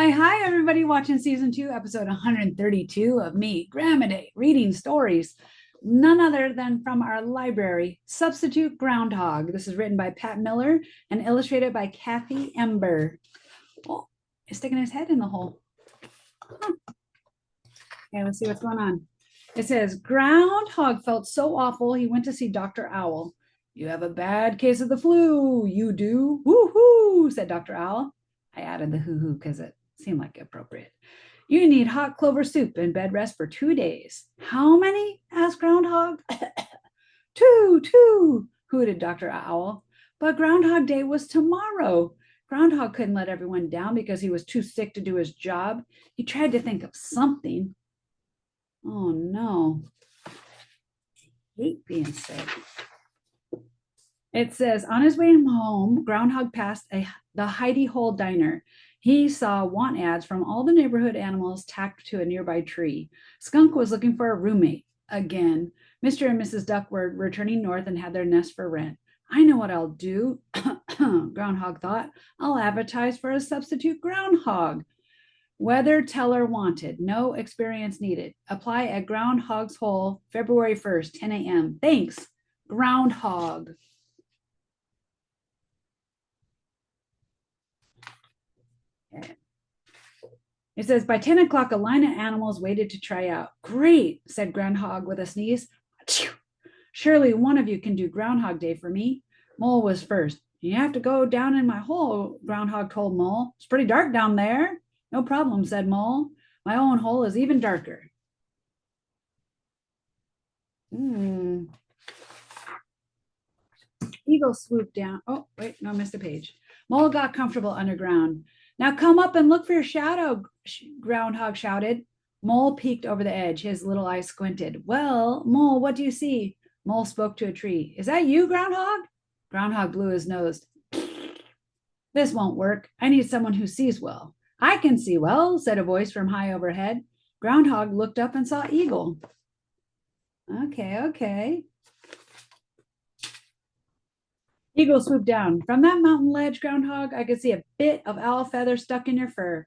Hi, everybody watching season 2, episode 132 of me, Grandma Day, reading stories, none other than from our library, Substitute Groundhog. This is written by Pat Miller and illustrated by Kathy Ember. Oh, he's sticking his head in the hole. Huh. Okay, let's see what's going on. It says, Groundhog felt so awful he went to see Dr. Owl. You have a bad case of the flu, you do. Woo-hoo, said Dr. Owl. I added the hoo-hoo because it seemed like appropriate. You need hot clover soup and bed rest for 2 days. How many? Asked Groundhog. Two, hooted Dr. Owl. But Groundhog Day was tomorrow. Groundhog couldn't let everyone down because he was too sick to do his job. He tried to think of something. Oh no. I hate being sick. It says, on his way home, Groundhog passed the Heidi Hole diner. He saw want ads from all the neighborhood animals tacked to a nearby tree. Skunk was looking for a roommate again. Mr. and Mrs. Duck were returning north and had their nest for rent. I know what I'll do, Groundhog thought. I'll advertise for a substitute groundhog. Weather teller wanted. No experience needed. Apply at Groundhog's Hole, February 1st, 10 a.m. Thanks, Groundhog. Okay. It says, by 10 o'clock, a line of animals waited to try out. Great, said Groundhog with a sneeze. Surely one of you can do Groundhog Day for me. Mole was first. You have to go down in my hole, Groundhog told Mole. It's pretty dark down there. No problem, said Mole. My own hole is even darker. Eagle swooped down. Oh, wait, no, I missed a page. Mole got comfortable underground. Now come up and look for your shadow, Groundhog shouted. Mole peeked over the edge. His little eyes squinted. Well, Mole, what do you see? Mole spoke to a tree. Is that you, Groundhog? Groundhog blew his nose. This won't work. I need someone who sees well. I can see well, said a voice from high overhead. Groundhog looked up and saw Eagle. Okay. Eagle swooped down. From that mountain ledge, Groundhog, I could see a bit of owl feather stuck in your fur.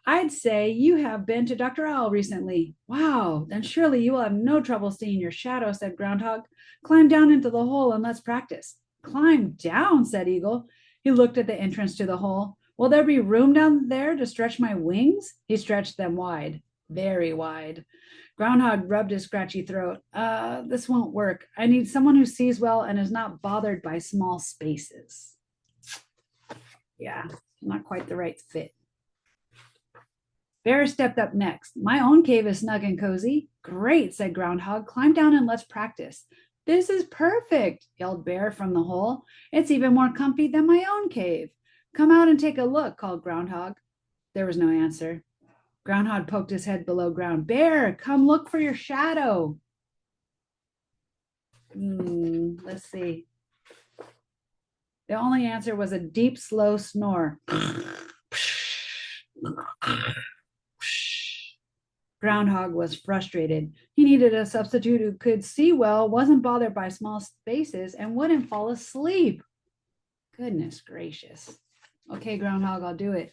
I'd say you have been to Dr. Owl recently. Wow, then surely you will have no trouble seeing your shadow, said Groundhog. Climb down into the hole and let's practice. Climb down, said Eagle. He looked at the entrance to the hole. Will there be room down there to stretch my wings? He stretched them wide, very wide. Groundhog rubbed his scratchy throat. This won't work. I need someone who sees well and is not bothered by small spaces. Yeah, not quite the right fit. Bear stepped up next. My own cave is snug and cozy. Great, said Groundhog. Climb down and let's practice. This is perfect, yelled Bear from the hole. It's even more comfy than my own cave. Come out and take a look, called Groundhog. There was no answer. Groundhog poked his head below ground. Bear, come look for your shadow. Let's see. The only answer was a deep, slow snore. Groundhog was frustrated. He needed a substitute who could see well, wasn't bothered by small spaces, and wouldn't fall asleep. Goodness gracious. Okay, Groundhog, I'll do it.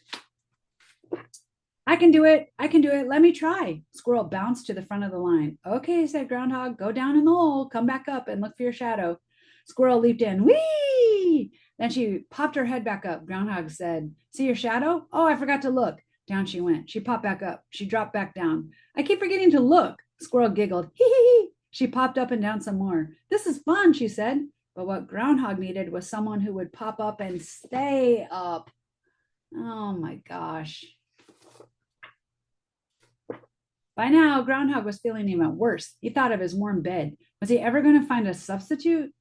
I can do it. Let me try. Squirrel bounced to the front of the line. Okay, said Groundhog. Go down in the hole. Come back up and look for your shadow. Squirrel leaped in. Whee! Then she popped her head back up. Groundhog said, see your shadow? Oh, I forgot to look. Down she went. She popped back up. She dropped back down. I keep forgetting to look. Squirrel giggled. Hee hee hee. She popped up and down some more. This is fun, she said. But what Groundhog needed was someone who would pop up and stay up. Oh my gosh. By now, Groundhog was feeling even worse. He thought of his warm bed. Was he ever going to find a substitute?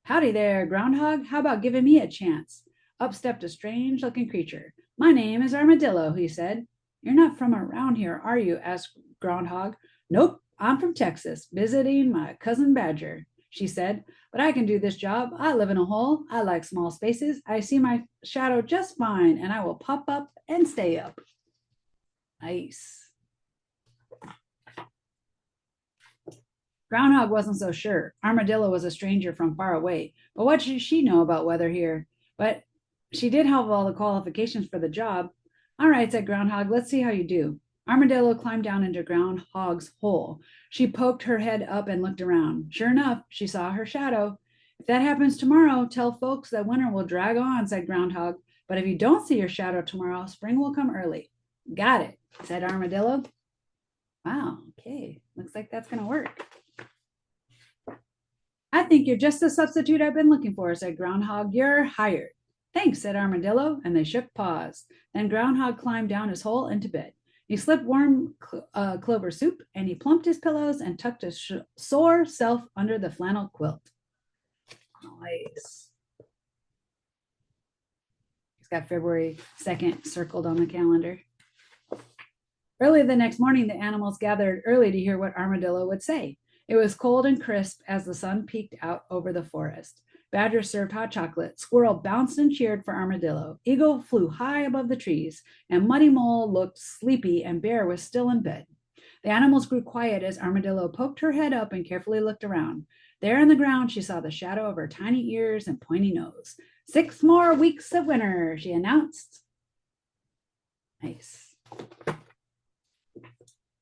Howdy there, Groundhog. How about giving me a chance? Up stepped a strange-looking creature. My name is Armadillo, he said. You're not from around here, are you? Asked Groundhog. Nope, I'm from Texas, visiting my cousin Badger, she said. But I can do this job. I live in a hole. I like small spaces. I see my shadow just fine, and I will pop up and stay up. Nice. Groundhog wasn't so sure. Armadillo was a stranger from far away. But what should she know about weather here? But she did have all the qualifications for the job. All right, said Groundhog, let's see how you do. Armadillo climbed down into Groundhog's hole. She poked her head up and looked around. Sure enough, she saw her shadow. If that happens tomorrow, tell folks that winter will drag on, said Groundhog. But if you don't see your shadow tomorrow, spring will come early. Got it, said Armadillo. Wow, okay, looks like that's going to work. I think you're just the substitute I've been looking for, said Groundhog. You're hired. Thanks, said Armadillo, and they shook paws. Then Groundhog climbed down his hole into bed. He slipped warm clover soup, and he plumped his pillows and tucked his sore self under the flannel quilt. Nice. He's got February 2nd circled on the calendar. Early the next morning, the animals gathered early to hear what Armadillo would say. It was cold and crisp as the sun peeked out over the forest. Badger served hot chocolate. Squirrel bounced and cheered for Armadillo. Eagle flew high above the trees, and Muddy Mole looked sleepy, and Bear was still in bed. The animals grew quiet as Armadillo poked her head up and carefully looked around. There on the ground, she saw the shadow of her tiny ears and pointy nose. 6 more weeks of winter, she announced. Nice.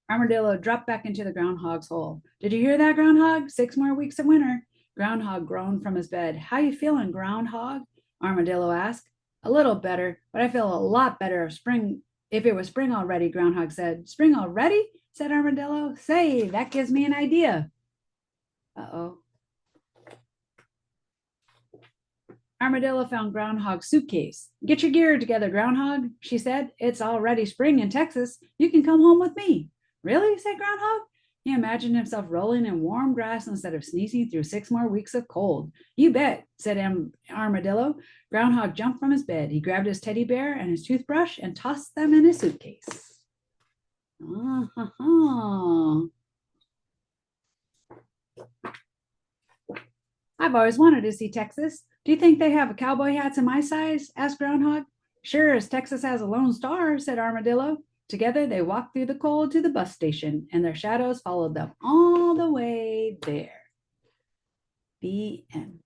Armadillo dropped back into the groundhog's hole. Did you hear that, Groundhog? 6 more weeks of winter. Groundhog groaned from his bed. How you feeling, Groundhog? Armadillo asked. A little better, but I feel a lot better if it was spring already, Groundhog said. Spring already? Said Armadillo. Say, that gives me an idea. Uh-oh. Armadillo found Groundhog's suitcase. Get your gear together, Groundhog, she said. It's already spring in Texas. You can come home with me. Really? Said Groundhog. He imagined himself rolling in warm grass instead of sneezing through 6 more weeks of cold. You bet, said Armadillo. Groundhog jumped from his bed. He grabbed his teddy bear and his toothbrush and tossed them in his suitcase. I've always wanted to see Texas. Do you think they have cowboy hats in my size? Asked Groundhog. Sure as Texas has a lone star, said Armadillo. Together they walked through the cold to the bus station, and their shadows followed them all the way there. The end.